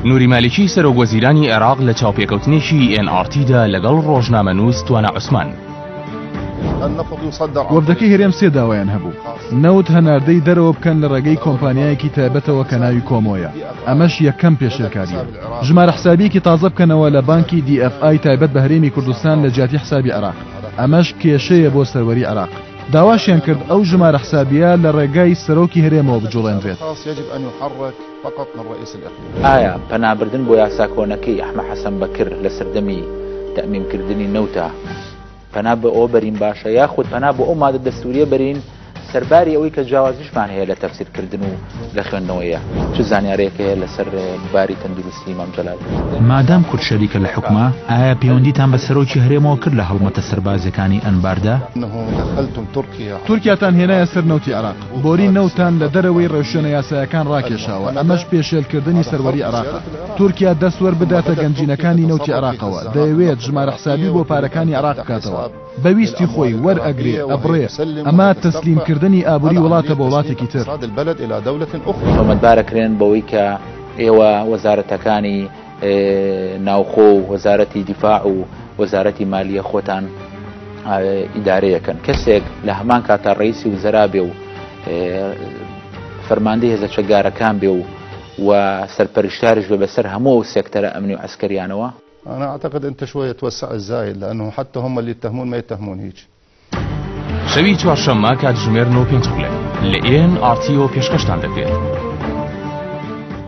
نوری مالیکی سەرۆکوەزیرانی عێراق لە چاوپێکەوتنێکی NRTدا لەگەڵ ڕۆژنامەنووس توانە عوسمان. وەفدەکەی هێرێم سێ داوایان هەبوو. نەوت هەناردەی دەرەوە بکەن لە ڕێگەی کۆمپانیایەکی تایبەتەوە کە ناوی کۆمۆیە. ئەمەش یەکەم پێشێلکاریە. ژمارە حسابیەکی تازە بکەنەوە لە بانکی DFI تایبەت بە هەرێمی کوردستان لە جیاتی حسابی عێراق. ئەمەش کێشەیە بۆ سەروەری عێراق. داواشیان کرد ئەو ژمارە حسابیە لە ڕێگای سەرۆکی هەرێمەوە بجوڵێنرێت. ئایا پەنابردن بۆ یاساکۆنەکەی ئەحمە حەسەن بەکر لە سەردەمی تەمینکردنی نەوتە پەنا بە ئەو بەرین باشە یاخود پەنا بۆ ئەو مادە دەستوریە بەرین سەرباری ئەوەی کە جیاوازیشمان هەیە لە تەفسیرکردن و لە خوێندنەوەیە چ زانیارەیەک هەیە لەسەر باری تەندروستی مام جەلال؟ مادام کورد شەریکە لە حکومە ئایا پەیوەندیتان بە سەرۆکی هەرێمەوە کرد لە هەڵمەتە سەربازەکانی ئەنباردا؟ تورکیاتان هێنایە سەر نەوتی عێراق. بۆری نەوتان لە دەرەوەی ڕێوشوێنە یاسایەکان ڕاکێشاوە. ئەمەش پێشێلکردنی سەروەری عێراقە. تورکیا دەستوەر بداتە گەنجینەکانی نەوتی عێراقەوە. دەیەوێت ژمارە حسابی بۆ پارەکانی عێراق بکاتەوە. بەویستی خۆی وەرئەگرێ ئەبڕێ. ئەمە تەسلیمکردنی ئابووری وڵاتە بە وڵاتێکی تر. تۆمەتبارەکرێن بەوەی کە ئێوە وەزارەتەکانی ناوخۆ و وەزارەتی دیفاع و وەزارەتی مالیە خۆتان ئیدارەیەکەن. کەسێک لە هەمان کاتا ڕئیسی وزەرا بێ و فەرماندەی هێزە چەکدارەکان بێ و سەرپەرشتاریش بێ بەسەر هەموو سێکتەرە ئەمنی و عسکەریانەوە. أنا أعتقد أنت شوية توسع الزايد لأنه حتى هم اللي يتهمون ما يتهمون هيك. شەوی چوارشەممە کاتژمێر 9:05 لە NRT پێشکەشتان دەکرێت.